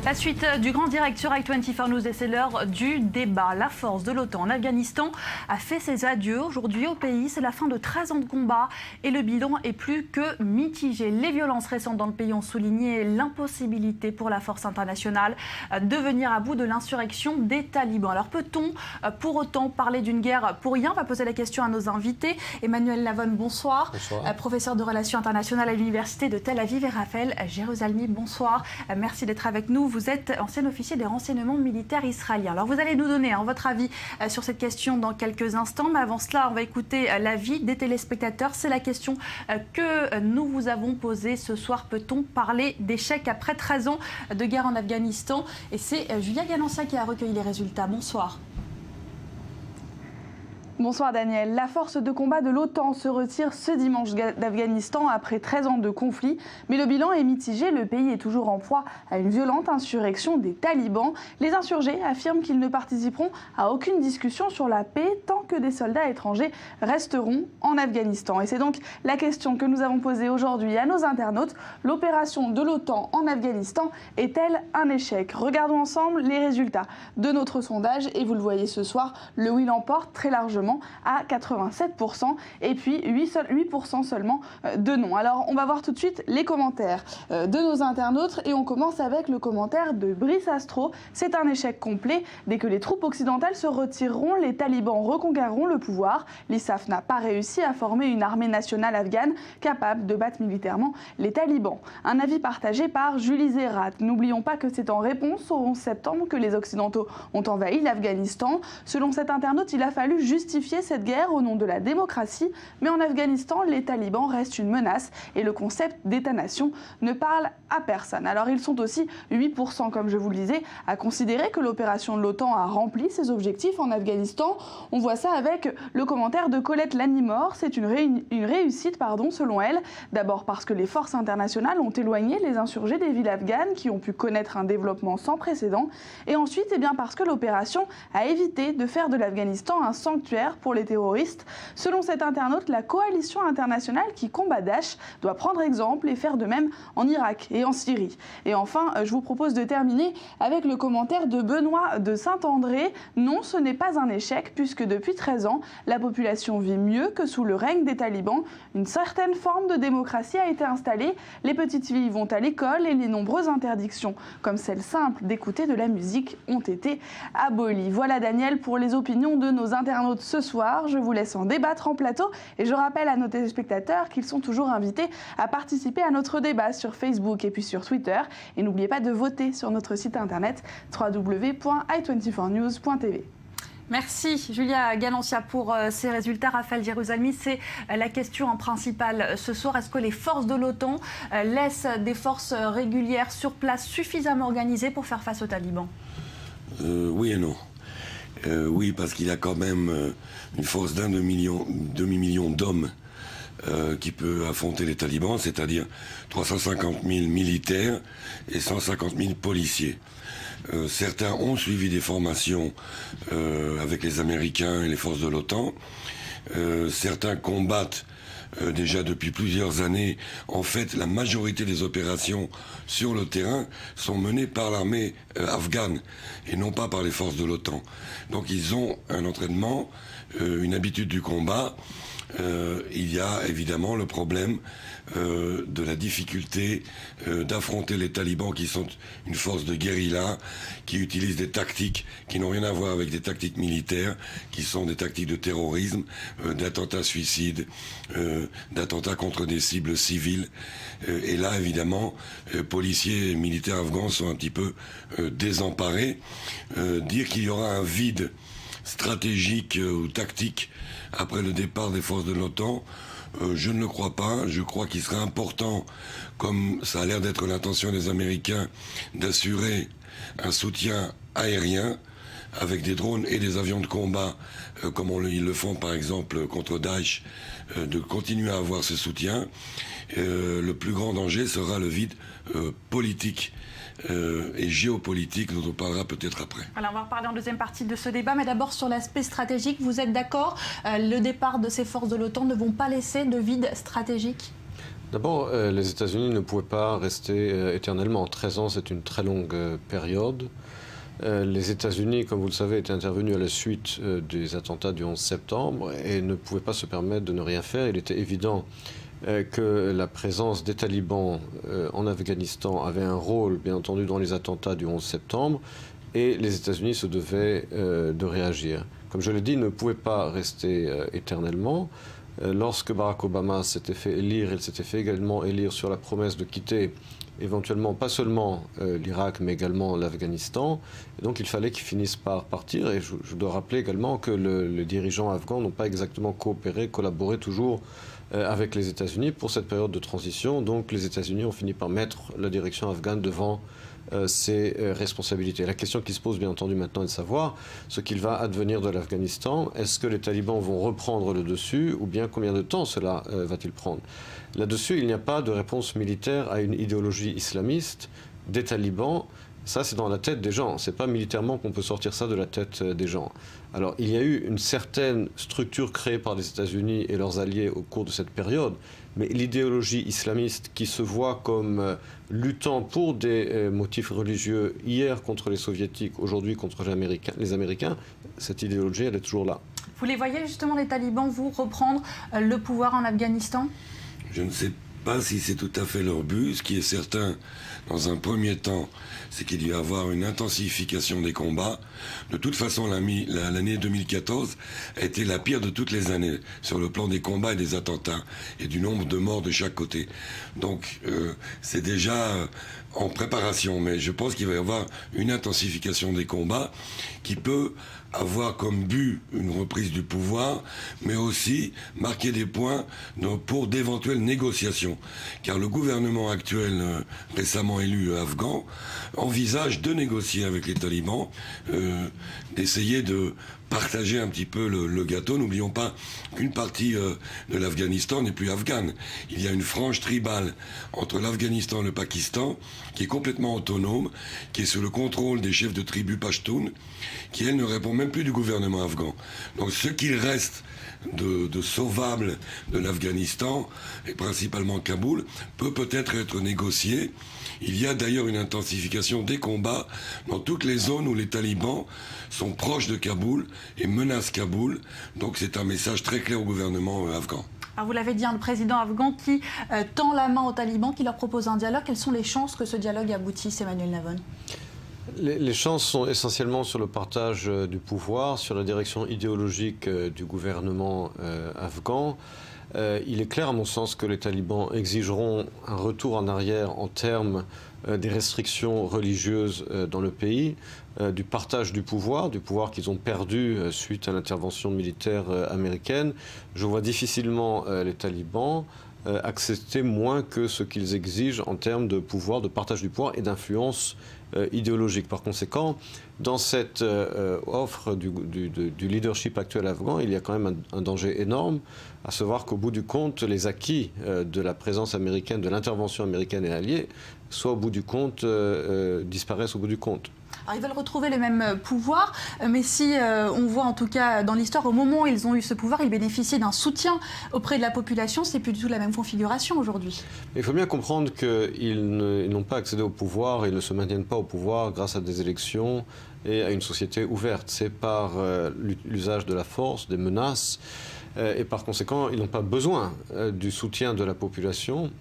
La suite du grand direct sur i24 News et c'est l'heure du débat. La force de l'OTAN en Afghanistan a fait ses adieux. Aujourd'hui au pays, c'est la fin de 13 ans de combat et le bilan est plus que mitigé. Les violences récentes dans le pays ont souligné l'impossibilité pour la force internationale de venir à bout de l'insurrection des talibans. Alors peut-on pour autant parler d'une guerre pour rien? On va poser la question à nos invités. Emmanuel Lavonne, bonsoir. Bonsoir. Professeur de relations internationales à l'université de Tel Aviv, et Raphaël Jérusalemi, bonsoir. Merci d'être avec nous. Vous êtes ancien officier des renseignements militaires israéliens. Alors vous allez nous donner votre avis sur cette question dans quelques instants, mais avant cela, on va écouter l'avis des téléspectateurs. C'est la question que nous vous avons posée ce soir. Peut-on parler d'échec après 13 ans de guerre en Afghanistan? Et c'est Julia Ganancia qui a recueilli les résultats. Bonsoir. Bonsoir Daniel. La force de combat de l'OTAN se retire ce dimanche d'Afghanistan après 13 ans de conflit. Mais le bilan est mitigé. Le pays est toujours en proie à une violente insurrection des talibans. Les insurgés affirment qu'ils ne participeront à aucune discussion sur la paix tant que des soldats étrangers resteront en Afghanistan. Et c'est donc la question que nous avons posée aujourd'hui à nos internautes. L'opération de l'OTAN en Afghanistan est-elle un échec? Regardons ensemble les résultats de notre sondage. Et vous le voyez ce soir, le oui l'emporte très largement à 87% et puis 8% seulement de non. Alors on va voir tout de suite les commentaires de nos internautes et on commence avec le commentaire de Brice Astro. C'est un échec complet. Dès que les troupes occidentales se retireront, les talibans reconquerront le pouvoir. L'ISAF n'a pas réussi à former une armée nationale afghane capable de battre militairement les talibans. Un avis partagé par Julie Zérat. N'oublions pas que c'est en réponse au 11 septembre que les Occidentaux ont envahi l'Afghanistan. Selon cet internaute, il a fallu justifier cette guerre au nom de la démocratie, mais en Afghanistan, les talibans restent une menace et le concept d'État-nation ne parle à personne. Alors ils sont aussi 8%, comme je vous le disais, à considérer que l'opération de l'OTAN a rempli ses objectifs en Afghanistan. On voit ça avec le commentaire de Colette Lanimore. C'est une réussite, selon elle. D'abord parce que les forces internationales ont éloigné les insurgés des villes afghanes qui ont pu connaître un développement sans précédent. Et ensuite, parce que l'opération a évité de faire de l'Afghanistan un sanctuaire pour les terroristes. Selon cet internaute, la coalition internationale qui combat Daesh doit prendre exemple et faire de même en Irak et en Syrie. Et enfin, je vous propose de terminer avec le commentaire de Benoît de Saint-André. Non, ce n'est pas un échec puisque depuis 13 ans, la population vit mieux que sous le règne des talibans. Une certaine forme de démocratie a été installée. Les petites filles vont à l'école et les nombreuses interdictions, comme celle simple d'écouter de la musique, ont été abolies. Voilà Daniel pour les opinions de nos internautes ce soir. Je vous laisse en débattre en plateau et je rappelle à nos téléspectateurs qu'ils sont toujours invités à participer à notre débat sur Facebook et puis sur Twitter. Et n'oubliez pas de voter sur notre site internet www.i24news.tv. Merci Julia Ganancia pour ces résultats. Raphaël Jérusalemi, c'est la question principale ce soir. Est-ce que les forces de l'OTAN laissent des forces régulières sur place suffisamment organisées pour faire face aux talibans? Oui et non. Oui, parce qu'il y a quand même une force d'un demi-million d'hommes qui peut affronter les talibans, c'est-à-dire 350 000 militaires et 150 000 policiers. Certains ont suivi des formations avec les Américains et les forces de l'OTAN. Certains combattent déjà depuis plusieurs années. En fait, la majorité des opérations sur le terrain sont menées par l'armée afghane et non pas par les forces de l'OTAN. Donc ils ont un entraînement, une habitude du combat. Il y a évidemment le problème de la difficulté d'affronter les talibans qui sont une force de guérilla, qui utilisent des tactiques qui n'ont rien à voir avec des tactiques militaires, qui sont des tactiques de terrorisme, d'attentats suicides, d'attentats contre des cibles civiles. Et là, évidemment, policiers et militaires afghans sont un petit peu désemparés. Dire qu'il y aura un vide stratégique ou tactique après le départ des forces de l'OTAN, je ne le crois pas. Je crois qu'il serait important, comme ça a l'air d'être l'intention des Américains, d'assurer un soutien aérien avec des drones et des avions de combat, comme ils le font par exemple contre Daesh, de continuer à avoir ce soutien. Le plus grand danger sera le vide politique et géopolitique dont on parlera peut-être après. Alors on va reparler en deuxième partie de ce débat, mais d'abord sur l'aspect stratégique, vous êtes d'accord, le départ de ces forces de l'OTAN ne vont pas laisser de vide stratégique? D'abord, les États-Unis ne pouvaient pas rester éternellement. 13 ans, c'est une très longue période. Les États-Unis, comme vous le savez, étaient intervenus à la suite des attentats du 11 septembre et ne pouvaient pas se permettre de ne rien faire. Il était évident que la présence des talibans en Afghanistan avait un rôle, bien entendu, dans les attentats du 11 septembre et les États-Unis se devaient de réagir. Comme je l'ai dit, ils ne pouvaient pas rester éternellement. Lorsque Barack Obama s'était fait élire, il s'était fait également élire sur la promesse de quitter éventuellement pas seulement l'Irak, mais également l'Afghanistan. Et donc il fallait qu'ils finissent par partir. Et je dois rappeler également que les dirigeants afghans n'ont pas exactement coopéré, collaboré toujours avec les États-Unis pour cette période de transition. Donc les États-Unis ont fini par mettre la direction afghane devant ses responsabilités. La question qui se pose bien entendu maintenant est de savoir ce qu'il va advenir de l'Afghanistan. Est-ce que les talibans vont reprendre le dessus ou bien combien de temps cela va-t-il prendre? Là-dessus, il n'y a pas de réponse militaire à une idéologie islamiste des talibans. Ça, c'est dans la tête des gens. Ce n'est pas militairement qu'on peut sortir ça de la tête des gens. Alors, il y a eu une certaine structure créée par les États-Unis et leurs alliés au cours de cette période, mais l'idéologie islamiste qui se voit comme luttant pour des motifs religieux, hier contre les Soviétiques, aujourd'hui contre les Américains, cette idéologie, elle est toujours là. Vous les voyez justement, les talibans, vous reprendre le pouvoir en Afghanistan ? Je ne sais pas si c'est tout à fait leur but. Ce qui est certain, dans un premier temps, c'est qu'il y va y avoir une intensification des combats. De toute façon, l'année 2014 a été la pire de toutes les années, sur le plan des combats et des attentats, et du nombre de morts de chaque côté. Donc, c'est déjà en préparation, mais je pense qu'il va y avoir une intensification des combats qui peut avoir comme but une reprise du pouvoir, mais aussi marquer des points pour d'éventuelles négociations. Car le gouvernement actuel, récemment élu afghan, envisage de négocier avec les talibans, d'essayer de partager un petit peu le gâteau. N'oublions pas qu'une partie de l'Afghanistan n'est plus afghane. Il y a une frange tribale entre l'Afghanistan et le Pakistan qui est complètement autonome, qui est sous le contrôle des chefs de tribus pashtuns, qui, elle, ne répond même plus du gouvernement afghan. Donc ce qu'il reste de sauvable de l'Afghanistan, et principalement Kaboul, peut-être être négocié. Il y a d'ailleurs une intensification des combats dans toutes les zones où les talibans sont proches de Kaboul et menacent Kaboul. Donc c'est un message très clair au gouvernement afghan. Alors vous l'avez dit, un président afghan qui tend la main aux talibans, qui leur propose un dialogue. Quelles sont les chances que ce dialogue aboutisse, Emmanuel Navon ? Les chances sont essentiellement sur le partage du pouvoir, sur la direction idéologique du gouvernement afghan. Il est clair, à mon sens, que les talibans exigeront un retour en arrière en termes des restrictions religieuses dans le pays, du partage du pouvoir qu'ils ont perdu suite à l'intervention militaire américaine. Je vois difficilement les talibans accepter moins que ce qu'ils exigent en termes de pouvoir, de partage du pouvoir et d'influence idéologique. Par conséquent, dans cette offre du leadership actuel afghan, il y a quand même un danger énorme, à savoir qu'au bout du compte, les acquis de la présence américaine, de l'intervention américaine et alliée, soit au bout du compte, disparaissent au bout du compte. Alors, ils veulent retrouver les mêmes pouvoirs, mais si on voit en tout cas dans l'histoire, au moment où ils ont eu ce pouvoir, ils bénéficiaient d'un soutien auprès de la population. C'est plus du tout la même configuration aujourd'hui. Il faut bien comprendre qu'ils n'ont pas accédé au pouvoir, ils ne se maintiennent pas au pouvoir grâce à des élections et à une société ouverte. C'est par l'usage de la force, des menaces, et par conséquent, ils n'ont pas besoin du soutien de la population,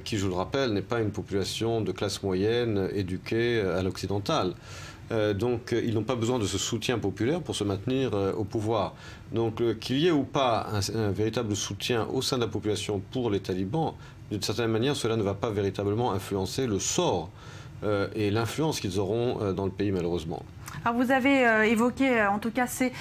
qui, je le rappelle, n'est pas une population de classe moyenne éduquée à l'occidentale. Donc, ils n'ont pas besoin de ce soutien populaire pour se maintenir au pouvoir. Donc, qu'il y ait ou pas un véritable soutien au sein de la population pour les talibans, d'une certaine manière, cela ne va pas véritablement influencer le sort et l'influence qu'ils auront dans le pays, malheureusement. Alors vous avez évoqué en tout cas ces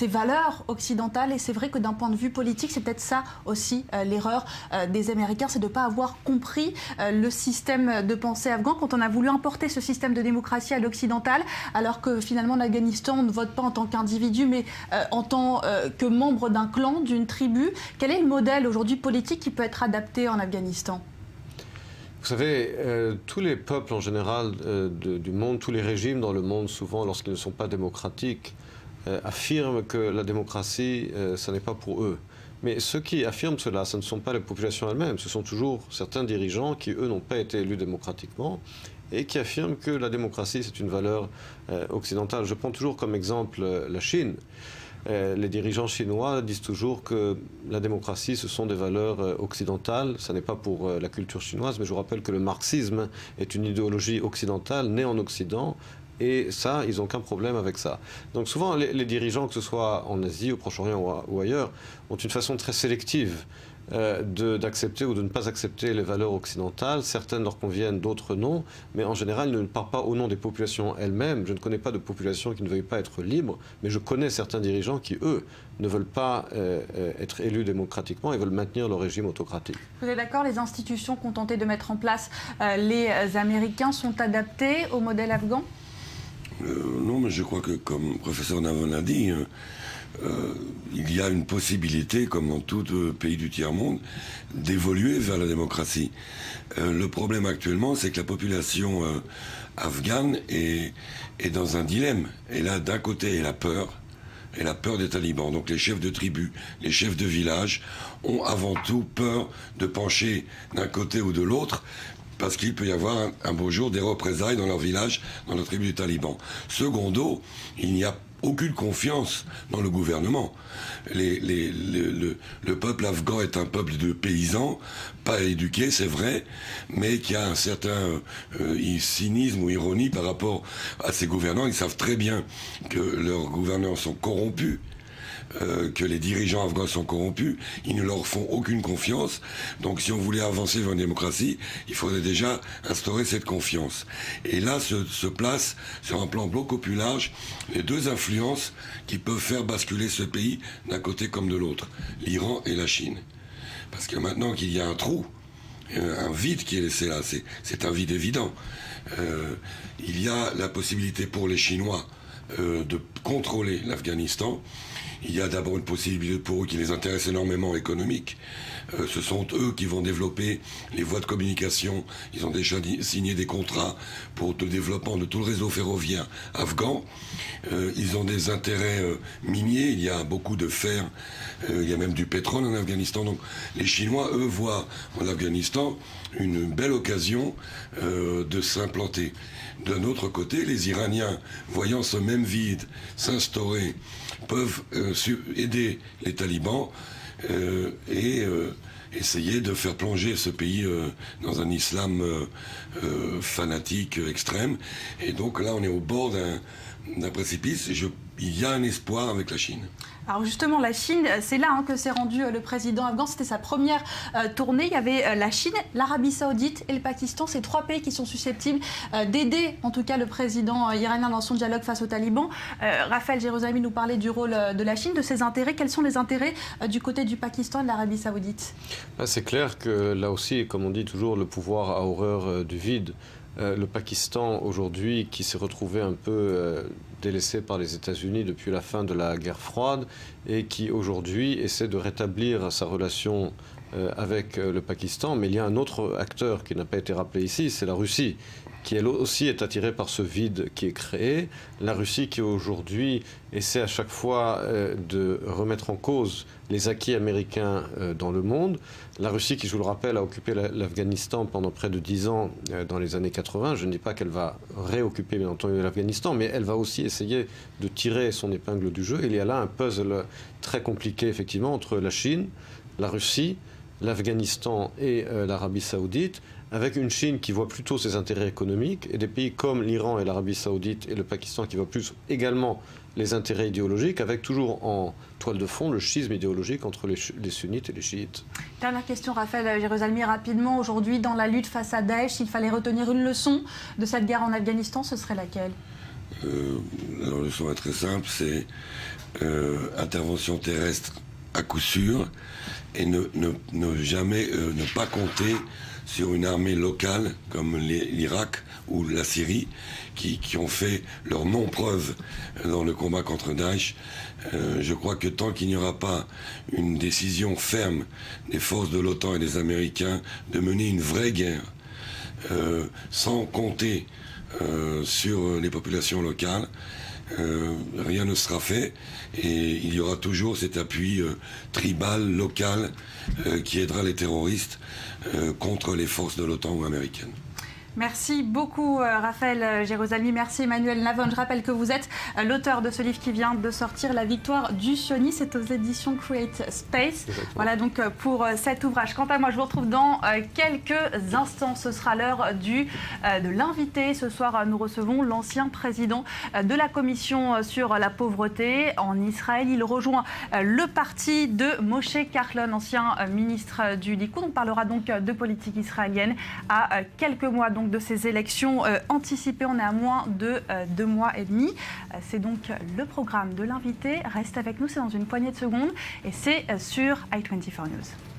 valeurs occidentales, et c'est vrai que d'un point de vue politique, c'est peut-être ça aussi l'erreur des Américains, c'est de ne pas avoir compris le système de pensée afghan quand on a voulu importer ce système de démocratie à l'occidental, alors que finalement l'Afghanistan ne vote pas en tant qu'individu, mais en tant que membre d'un clan, d'une tribu. Quel est le modèle aujourd'hui politique qui peut être adapté en Afghanistan ? Vous savez, tous les peuples en général du monde, tous les régimes dans le monde, souvent lorsqu'ils ne sont pas démocratiques, affirment que la démocratie, ça n'est pas pour eux. Mais ceux qui affirment cela, ce ne sont pas les populations elles-mêmes, ce sont toujours certains dirigeants qui, eux, n'ont pas été élus démocratiquement et qui affirment que la démocratie, c'est une valeur occidentale. Je prends toujours comme exemple la Chine. Les dirigeants chinois disent toujours que la démocratie, ce sont des valeurs occidentales. Ce n'est pas pour la culture chinoise, mais je vous rappelle que le marxisme est une idéologie occidentale née en Occident. Et ça, ils n'ont aucun problème avec ça. Donc souvent, les dirigeants, que ce soit en Asie, au Proche-Orient ou ailleurs, ont une façon très sélective d'accepter ou de ne pas accepter les valeurs occidentales. Certaines leur conviennent, d'autres non. Mais en général, ils ne parlent pas au nom des populations elles-mêmes. Je ne connais pas de population qui ne veuille pas être libre, mais je connais certains dirigeants qui, eux, ne veulent pas être élus démocratiquement et veulent maintenir leur régime autocratique. Vous êtes d'accord, les institutions qu'ont tenté de mettre en place les Américains sont adaptées au modèle afghan ? Non, mais je crois que, comme le professeur Navon a dit, il y a une possibilité, comme dans tout pays du tiers-monde, d'évoluer vers la démocratie. Le problème actuellement, c'est que la population afghane est dans un dilemme. Et là, d'un côté, elle a peur des talibans. Donc les chefs de tribus, les chefs de village ont avant tout peur de pencher d'un côté ou de l'autre, parce qu'il peut y avoir un beau jour des représailles dans leur village, dans la tribu du Taliban. Secondo, il n'y a aucune confiance dans le gouvernement. Le peuple afghan est un peuple de paysans, pas éduqués, c'est vrai, mais qui a un certain cynisme ou ironie par rapport à ces gouvernants. Ils savent très bien que leurs gouvernants sont corrompus, que les dirigeants afghans sont corrompus, ils ne leur font aucune confiance. Donc si on voulait avancer vers une démocratie, il faudrait déjà instaurer cette confiance. Et là se placent sur un plan beaucoup plus large les deux influences qui peuvent faire basculer ce pays d'un côté comme de l'autre, l'Iran et la Chine. Parce que maintenant qu'il y a un trou, un vide qui est laissé là, c'est un vide évident. Il y a la possibilité pour les Chinois de contrôler l'Afghanistan. Il y a d'abord une possibilité pour eux qui les intéresse énormément économique. Ce sont eux qui vont développer les voies de communication. Ils ont déjà signé des contrats pour le développement de tout le réseau ferroviaire afghan. Ils ont des intérêts miniers. Il y a beaucoup de fer. Il y a même du pétrole en Afghanistan. Donc les Chinois, eux, voient en Afghanistan une belle occasion de s'implanter. D'un autre côté, les Iraniens, voyant ce même vide s'instaurer, peuvent aider les talibans et essayer de faire plonger ce pays dans un islam fanatique extrême. Et donc là, on est au bord d'un précipice. Il y a un espoir avec la Chine. Alors justement, la Chine, c'est là que s'est rendu le président afghan. C'était sa première tournée. Il y avait la Chine, l'Arabie Saoudite et le Pakistan. Ces trois pays qui sont susceptibles d'aider, en tout cas, le président iranien dans son dialogue face aux talibans. Raphaël Jérusalemi nous parlait du rôle de la Chine, de ses intérêts. Quels sont les intérêts du côté du Pakistan et de l'Arabie Saoudite ? C'est clair que là aussi, comme on dit toujours, le pouvoir a horreur du vide. Le Pakistan, aujourd'hui, qui s'est retrouvé un peu délaissé par les États-Unis depuis la fin de la guerre froide et qui, aujourd'hui, essaie de rétablir sa relation avec le Pakistan. Mais il y a un autre acteur qui n'a pas été rappelé ici, c'est la Russie, qui elle aussi est attirée par ce vide qui est créé. La Russie qui aujourd'hui essaie à chaque fois de remettre en cause les acquis américains dans le monde. La Russie qui, je vous le rappelle, a occupé l'Afghanistan pendant près de 10 ans dans les années 80. Je ne dis pas qu'elle va réoccuper bien entendu l'Afghanistan, mais elle va aussi essayer de tirer son épingle du jeu. Il y a là un puzzle très compliqué effectivement entre la Chine, la Russie, l'Afghanistan et l'Arabie Saoudite, avec une Chine qui voit plutôt ses intérêts économiques et des pays comme l'Iran et l'Arabie Saoudite et le Pakistan qui voient plus également les intérêts idéologiques, avec toujours en toile de fond le schisme idéologique entre les sunnites et les chiites. Dernière question, Raphaël Jérusalemi, rapidement. Aujourd'hui, dans la lutte face à Daesh, s'il fallait retenir une leçon de cette guerre en Afghanistan, ce serait laquelle ? La leçon est très simple, c'est intervention terrestre à coup sûr et ne jamais ne pas compter sur une armée locale comme l'Irak ou la Syrie qui ont fait leur non-preuve dans le combat contre Daesh. Je crois que tant qu'il n'y aura pas une décision ferme des forces de l'OTAN et des Américains de mener une vraie guerre sans compter sur les populations locales, rien ne sera fait et il y aura toujours cet appui tribal, local, qui aidera les terroristes contre les forces de l'OTAN ou américaines. Merci beaucoup Raphaël Jérusalemi, merci Emmanuel Navon. Je rappelle que vous êtes l'auteur de ce livre qui vient de sortir, La victoire du sionisme, c'est aux éditions Create Space. Exactement. Voilà donc pour cet ouvrage. Quant à moi, je vous retrouve dans quelques instants. Ce sera l'heure de l'invité. Ce soir, nous recevons l'ancien président de la commission sur la pauvreté en Israël. Il rejoint le parti de Moshe Kahlon, ancien ministre du Likoud. On parlera donc de politique israélienne à quelques mois donc de ces élections anticipées. On est à moins de 2 mois et demi. C'est donc le programme de l'invité. Reste avec nous, c'est dans une poignée de secondes et c'est sur i24 News.